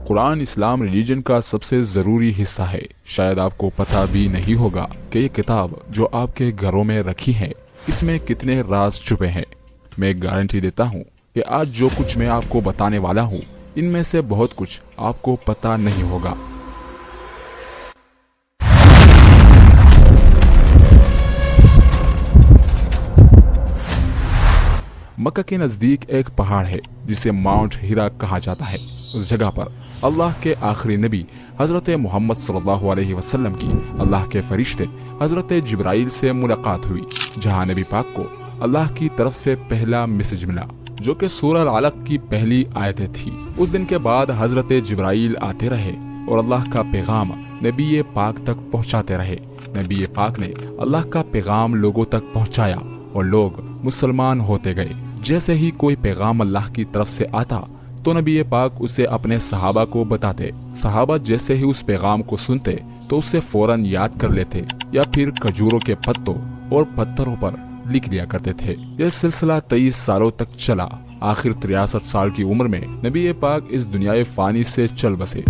قرآن اسلام religion کا سب سے ضروری حصہ ہے۔ شاید آپ کو پتہ بھی نہیں ہوگا کہ یہ کتاب جو آپ کے گھروں میں رکھی ہے اس میں کتنے راز چھپے ہیں۔ میں گارنٹی دیتا ہوں کہ آج جو کچھ میں آپ کو بتانے والا ہوں ان میں سے بہت کچھ آپ کو پتہ نہیں ہوگا۔ مکہ کے نزدیک ایک پہاڑ ہے جسے ماؤنٹ ہیرا کہا جاتا ہے۔ اس جگہ پر اللہ کے آخری نبی حضرت محمد صلی اللہ علیہ وسلم کی اللہ کے فرشتے حضرت جبرائیل سے ملاقات ہوئی، جہاں نبی پاک کو اللہ کی طرف سے پہلا میسج ملا جو کہ سورہ العلق کی پہلی آیتیں تھی۔ اس دن کے بعد حضرت جبرائیل آتے رہے اور اللہ کا پیغام نبی پاک تک پہنچاتے رہے۔ نبی پاک نے اللہ کا پیغام لوگوں تک پہنچایا اور لوگ مسلمان ہوتے گئے۔ جیسے ہی کوئی پیغام اللہ کی طرف سے آتا تو نبی پاک اسے اپنے صحابہ کو بتاتے۔ صحابہ جیسے ہی اس پیغام کو سنتے تو اسے فوراً یاد کر لیتے یا پھر کھجوروں کے پتوں اور پتھروں پر لکھ لیا کرتے تھے۔ یہ سلسلہ 23 سالوں تک چلا۔ آخر 63 سال کی عمر میں نبی پاک اس دنیا فانی سے چل بسے۔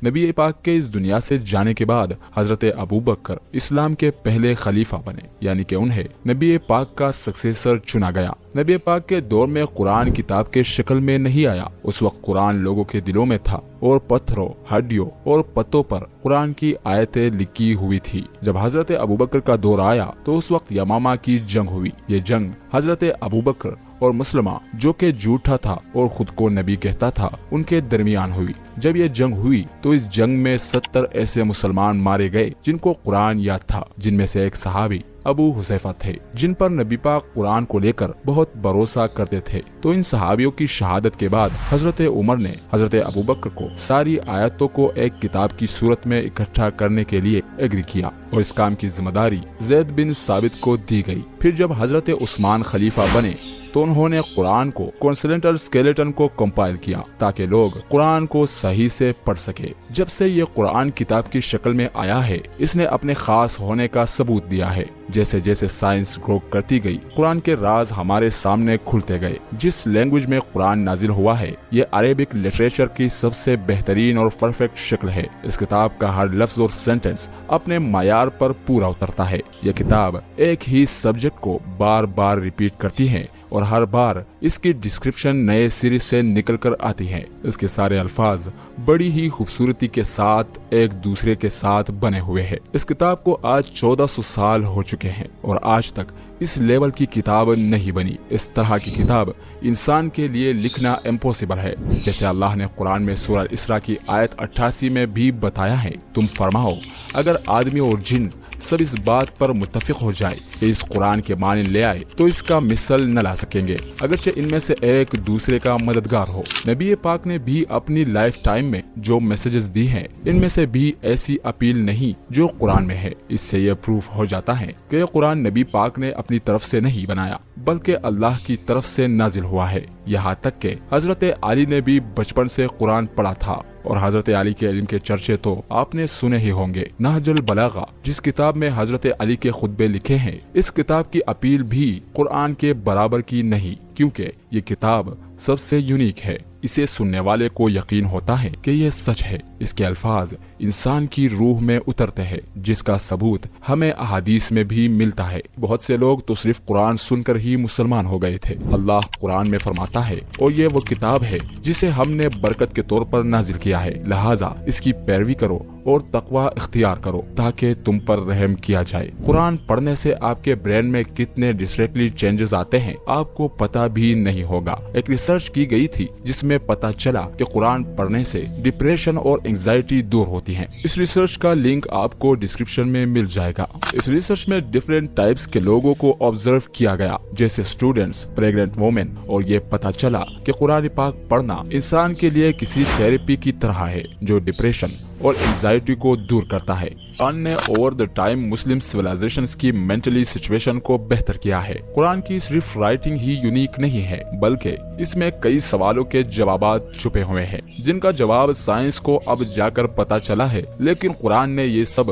نبی پاک کے اس دنیا سے جانے کے بعد حضرت ابوبکر اسلام کے پہلے خلیفہ بنے، یعنی کہ انہیں نبی پاک کا سکسیسر چنا گیا۔ نبی پاک کے دور میں قرآن کتاب کے شکل میں نہیں آیا۔ اس وقت قرآن لوگوں کے دلوں میں تھا اور پتھروں، ہڈیوں اور پتوں پر قرآن کی آیتیں لکھی ہوئی تھی۔ جب حضرت ابوبکر کا دور آیا تو اس وقت یمامہ کی جنگ ہوئی۔ یہ جنگ حضرت ابوبکر اور مسلمہ جو کہ جھوٹا تھا اور خود کو نبی کہتا تھا ان کے درمیان ہوئی۔ جب یہ جنگ ہوئی تو اس جنگ میں 70 ایسے مسلمان مارے گئے جن کو قرآن یاد تھا، جن میں سے ایک صحابی ابو حذیفہ تھے جن پر نبی پاک قرآن کو لے کر بہت بھروسہ کرتے تھے۔ تو ان صحابیوں کی شہادت کے بعد حضرت عمر نے حضرت ابوبکر کو ساری آیتوں کو ایک کتاب کی صورت میں اکٹھا کرنے کے لیے ایگری کیا اور اس کام کی ذمہ داری زید بن ثابت کو دی گئی۔ پھر جب حضرت عثمان خلیفہ بنے تو انہوں نے قرآن کو کونسلنٹل اسکیلیٹن کو کمپائل کیا تاکہ لوگ قرآن کو صحیح سے پڑھ سکے۔ جب سے یہ قرآن کتاب کی شکل میں آیا ہے اس نے اپنے خاص ہونے کا ثبوت دیا ہے۔ جیسے جیسے سائنس گرو کرتی گئی قرآن کے راز ہمارے سامنے کھلتے گئے۔ جس لینگویج میں قرآن نازل ہوا ہے یہ عربک لٹریچر کی سب سے بہترین اور پرفیکٹ شکل ہے۔ اس کتاب کا ہر لفظ اور سینٹنس اپنے معیار پر پورا اترتا ہے۔ یہ کتاب ایک ہی سبجیکٹ کو بار بار ریپیٹ کرتی ہے اور ہر بار اس کی ڈسکرپشن نئے سرے سے نکل کر آتی ہے۔ اس کے سارے الفاظ بڑی ہی خوبصورتی کے ساتھ ایک دوسرے کے ساتھ بنے ہوئے ہیں۔ اس کتاب کو آج 1400 سال ہو چکے ہیں اور آج تک اس لیول کی کتاب نہیں بنی۔ اس طرح کی کتاب انسان کے لیے لکھنا امپوسیبل ہے۔ جیسے اللہ نے قرآن میں سورہ اسراء کی آیت 88 میں بھی بتایا ہے، تم فرماؤ اگر آدمی اور جن سب اس بات پر متفق ہو جائے کہ اس قرآن کے معنی لے آئے تو اس کا مثل نہ لا سکیں گے، اگرچہ ان میں سے ایک دوسرے کا مددگار ہو۔ نبی پاک نے بھی اپنی لائف ٹائم میں جو میسجز دی ہیں ان میں سے بھی ایسی اپیل نہیں جو قرآن میں ہے۔ اس سے یہ پروف ہو جاتا ہے کہ قرآن نبی پاک نے اپنی طرف سے نہیں بنایا بلکہ اللہ کی طرف سے نازل ہوا ہے۔ یہاں تک کہ حضرت علی نے بھی بچپن سے قرآن پڑھا تھا اور حضرت علی کے علم کے چرچے تو آپ نے سنے ہی ہوں گے۔ نہج البلاغہ جس کتاب میں حضرت علی کے خطبے لکھے ہیں، اس کتاب کی اپیل بھی قرآن کے برابر کی نہیں، کیونکہ یہ کتاب سب سے یونیک ہے۔ اسے سننے والے کو یقین ہوتا ہے کہ یہ سچ ہے۔ اس کے الفاظ انسان کی روح میں اترتے ہیں، جس کا ثبوت ہمیں احادیث میں بھی ملتا ہے۔ بہت سے لوگ تو صرف قرآن سن کر ہی مسلمان ہو گئے تھے۔ اللہ قرآن میں فرماتا ہے اور یہ وہ کتاب ہے جسے ہم نے برکت کے طور پر نازل کیا ہے، لہٰذا اس کی پیروی کرو اور تقوی اختیار کرو تاکہ تم پر رحم کیا جائے۔ قرآن پڑھنے سے آپ کے برین میں کتنے ڈسٹریکٹلی چینجز آتے ہیں آپ کو پتہ بھی نہیں ہوگا۔ ایک ریسرچ کی گئی تھی جس میں پتہ چلا کہ قرآن پڑھنے سے ڈپریشن اور انگزائٹی دور ہوتی ہیں۔ اس ریسرچ کا لنک آپ کو ڈسکرپشن میں مل جائے گا۔ اس ریسرچ میں ڈفرینٹ ٹائپس کے لوگوں کو آبزرو کیا گیا، جیسے اسٹوڈنٹس، پریگننٹ وومن، اور یہ پتہ چلا کہ قرآن پاک پڑھنا انسان کے لیے کسی تھراپی کی طرح ہے جو ڈپریشن اور انگزائٹی کو دور کرتا ہے۔ قرآن نے over the time Muslim civilisations کی مینٹلی سچویشن کو بہتر کیا ہے۔ قرآن کی صرف رائٹنگ ہی یونیک نہیں ہے بلکہ اس میں کئی سوالوں کے جوابات چھپے ہوئے ہیں جن کا جواب سائنس کو اب جا کر پتہ چلا ہے، لیکن قرآن نے یہ سب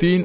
3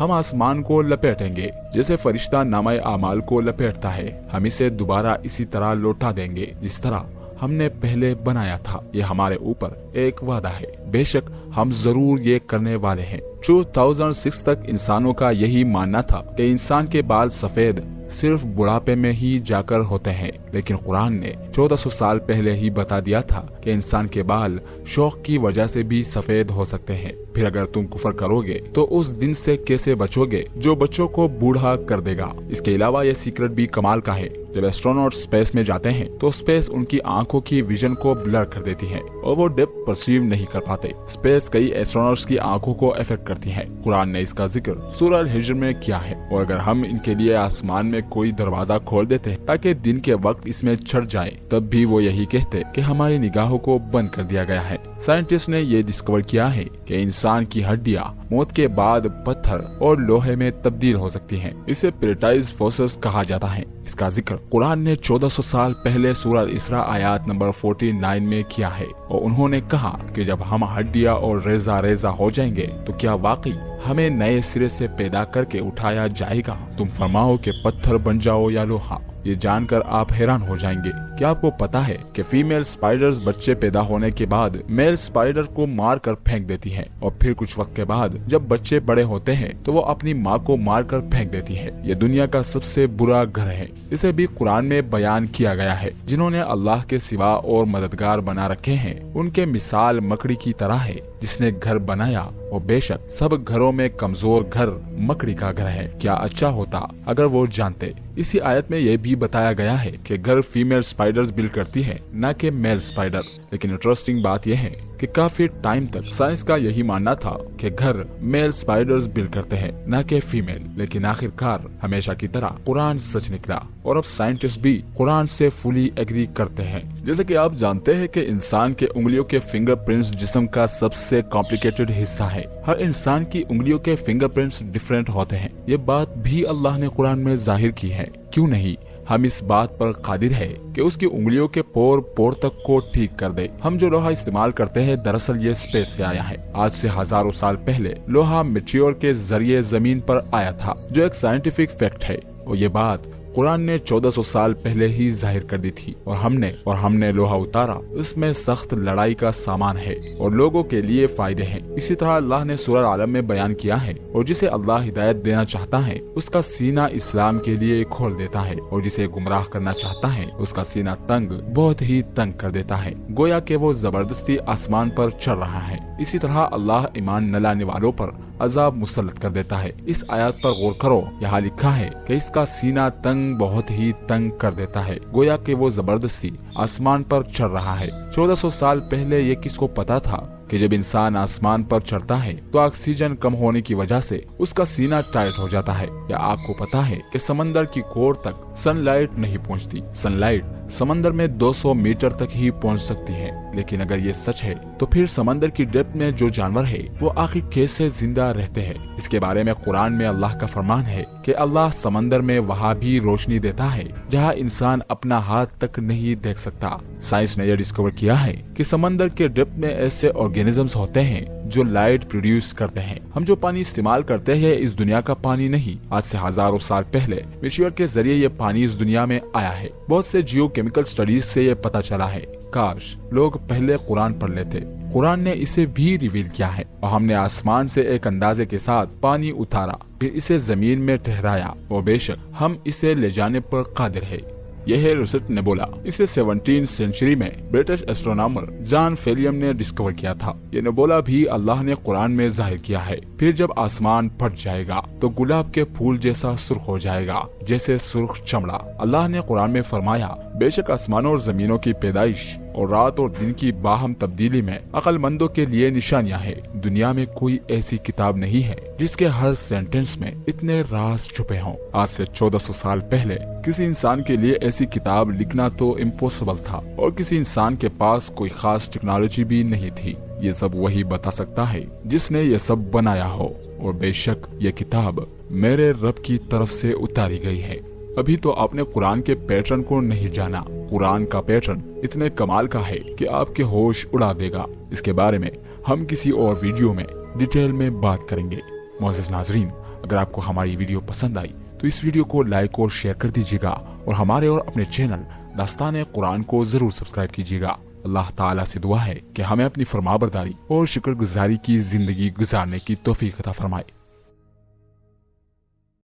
ہم آسمان کو لپیٹیں گے جیسے فرشتہ نامہ اعمال کو لپیٹتا ہے. ہم اسے دوبارہ اسی طرح لوٹا دیں گے جس طرح ہم نے پہلے بنایا تھا. یہ ہمارے اوپر ایک وعدہ ہے. بے شک ہم ضرور یہ کرنے والے ہیں. 2006 تک انسانوں کا یہی ماننا تھا کہ انسان کے بال سفید صرف بڑھاپے میں ہی جا کر ہوتے ہیں، لیکن قرآن نے 1400 سال پہلے ہی بتا دیا تھا کہ انسان کے بال شوق کی وجہ سے بھی سفید ہو سکتے ہیں. پھر اگر تم کفر کرو گے تو اس دن سے کیسے بچو گے جو بچوں کو بوڑھا کر دے گا. اس کے علاوہ یہ سیکرٹ بھی کمال کا ہے. جب ایسٹروناٹ اسپیس میں جاتے ہیں تو اسپیس ان کی آنکھوں کی ویژن کو بلر کر دیتی ہے اور وہ ڈیپتھ پرسیو نہیں کر پاتے. اسپیس کئی ایسٹروناٹس کی آنکھوں کو افیکٹ کرتی ہے. قرآن نے اس کا ذکر سورہ الحجر میں کیا ہے. اور اگر ہم ان کے لیے آسمان میں کوئی دروازہ کھول دیتے تاکہ دن کے وقت اس میں چڑھ جائے تب بھی وہ یہی کہتے کہ ہماری نگاہوں کو بند کر دیا گیا ہے. سائنٹسٹ نے یہ ڈسکور کیا ہے کہ انسان کی ہڈیاں موت کے بعد پتھر اور لوہے میں تبدیل ہو سکتی ہیں. اسے پیراٹائز فورسز کہا جاتا ہے. اس کا ذکر قرآن نے 1400 سال پہلے سورہ اسراء آیات نمبر 49 میں کیا ہے. اور انہوں نے کہا کہ جب ہم ہڈیاں اور ریزہ ریزہ ہو جائیں گے تو کیا واقعی ہمیں نئے سرے سے پیدا کر کے اٹھایا جائے گا؟ تم فرماؤ کہ پتھر بن جاؤ یا لوہا. یہ جان کر آپ حیران ہو جائیں گے. کیا آپ کو پتا ہے کہ فیمیل سپائڈرز بچے پیدا ہونے کے بعد میل سپائڈر کو مار کر پھینک دیتی ہیں اور پھر کچھ وقت کے بعد جب بچے بڑے ہوتے ہیں تو وہ اپنی ماں کو مار کر پھینک دیتی ہے. یہ دنیا کا سب سے برا گھر ہے. اسے بھی قرآن میں بیان کیا گیا ہے. جنہوں نے اللہ کے سوا اور مددگار بنا رکھے ہیں ان کے مثال مکڑی کی طرح ہے جس نے گھر بنایا اور بے شک سب گھروں میں کمزور گھر مکڑی کا گھر ہے. کیا اچھا ہوتا اگر وہ جانتے. اسی آیت میں یہ بھی بتایا گیا ہے کہ گھر فیمیل سپائڈرز بلڈ کرتی ہے نہ کہ میل سپائڈر. لیکن انٹرسٹنگ بات یہ ہے کہ کافی ٹائم تک سائنس کا یہی ماننا تھا کہ گھر میل سپائڈرز بلڈ کرتے ہیں نہ کہ فیمیل. لیکن آخر کار ہمیشہ کی طرح قرآن سچ نکلا اور اب سائنٹسٹ بھی قرآن سے فلی ایگری کرتے ہیں. جیسے کہ آپ جانتے ہیں کہ انسان کے انگلیوں کے فنگر پرنٹس جسم کا سب سے کمپلیکیٹڈ حصہ ہے. ہر انسان کی انگلیوں کے فنگر پرنٹس ڈیفرنٹ ہوتے ہیں. یہ بات بھی اللہ نے قرآن میں ظاہر کی ہے. کیوں نہیں ہم اس بات پر قادر ہے کہ اس کی انگلیوں کے پور تک کو ٹھیک کر دے. ہم جو لوہا استعمال کرتے ہیں دراصل یہ اسپیس سے آیا ہے. آج سے ہزاروں سال پہلے لوہا میٹیور کے ذریعے زمین پر آیا تھا جو ایک سائنٹیفک فیکٹ ہے. اور یہ بات قرآن نے 1400 سال پہلے ہی ظاہر کر دی تھی اور ہم نے لوہا اتارا. اس میں سخت لڑائی کا سامان ہے اور لوگوں کے لیے فائدے ہیں. اسی طرح اللہ نے سورہ العالم میں بیان کیا ہے اور جسے اللہ ہدایت دینا چاہتا ہے اس کا سینہ اسلام کے لیے کھول دیتا ہے اور جسے گمراہ کرنا چاہتا ہے اس کا سینہ تنگ بہت ہی تنگ کر دیتا ہے. گویا کہ وہ زبردستی آسمان پر چڑھ رہا ہے. اسی طرح اللہ ایمان نہ لانے والوں پر عذاب مسلط کر دیتا ہے. اس آیات پر غور کرو. یہاں لکھا ہے کہ اس کا سینہ تنگ بہت ہی تنگ کر دیتا ہے. گویا کہ وہ زبردستی آسمان پر چڑھ رہا ہے. 1400 سال پہلے یہ کس کو پتا تھا کہ جب انسان آسمان پر چڑھتا ہے تو آکسیجن کم ہونے کی وجہ سے اس کا سینہ ٹائٹ ہو جاتا ہے. یا آپ کو پتا ہے کہ سمندر کی کور تک سن لائٹ نہیں پہنچتی. سن لائٹ سمندر میں 200 میٹر تک ہی پہنچ سکتی ہے. لیکن اگر یہ سچ ہے تو پھر سمندر کی ڈیپتھ میں جو جانور ہے وہ آخر کیسے زندہ رہتے ہیں؟ اس کے بارے میں قرآن میں اللہ کا فرمان ہے کہ اللہ سمندر میں وہاں بھی روشنی دیتا ہے جہاں انسان اپنا ہاتھ تک نہیں دیکھ سکتا. سائنس نے یہ ڈسکور کیا ہے کہ سمندر کے ڈیپتھ میں ایسے آرگینزمز ہوتے ہیں جو لائٹ پروڈیوس کرتے ہیں. ہم جو پانی استعمال کرتے ہیں اس دنیا کا پانی نہیں. آج سے ہزاروں سال پہلے میٹیور کے ذریعے یہ پانی اس دنیا میں آیا ہے. بہت سے جیو کیمیکل سٹڈیز سے یہ پتا چلا ہے. کاش لوگ پہلے قرآن پڑھ لیتے. قرآن نے اسے بھی ریویل کیا ہے اور ہم نے آسمان سے ایک اندازے کے ساتھ پانی اتارا پھر اسے زمین میں ٹھہرایا اور بے شک ہم اسے لے جانے پر قادر ہے. یہ ہے ریسرچ نیبولا. اسے 17 سینچری میں برٹش ایسٹرونامر جان فیلیم نے ڈسکور کیا تھا. یہ نیبولا بھی اللہ نے قرآن میں ظاہر کیا ہے. پھر جب آسمان پھٹ جائے گا تو گلاب کے پھول جیسا سرخ ہو جائے گا جیسے سرخ چمڑا. اللہ نے قرآن میں فرمایا بے شک آسمانوں اور زمینوں کی پیدائش اور رات اور دن کی باہم تبدیلی میں عقل مندوں کے لیے نشانیاں ہیں. دنیا میں کوئی ایسی کتاب نہیں ہے جس کے ہر سینٹنس میں اتنے راز چھپے ہوں. آج سے 1400 سال پہلے کسی انسان کے لیے ایسی کتاب لکھنا تو امپوسیبل تھا اور کسی انسان کے پاس کوئی خاص ٹیکنالوجی بھی نہیں تھی. یہ سب وہی بتا سکتا ہے جس نے یہ سب بنایا ہو. اور بے شک یہ کتاب میرے رب کی طرف سے اتاری گئی ہے. ابھی تو آپ نے قرآن کے پیٹرن کو نہیں جانا. قرآن کا پیٹرن اتنے کمال کا ہے کہ آپ کے ہوش اڑا دے گا. اس کے بارے میں ہم کسی اور ویڈیو میں ڈیٹیل میں بات کریں گے. معزز ناظرین، اگر آپ کو ہماری ویڈیو پسند آئی تو اس ویڈیو کو لائک اور شیئر کر دیجیے گا اور ہمارے اور اپنے چینل داستان قرآن کو ضرور سبسکرائب کیجیے گا۔ اللہ تعالیٰ سے دعا ہے کہ ہمیں اپنی فرمانبرداری اور شکر گزاری کی زندگی گزارنے کی توفیق عطا فرمائے۔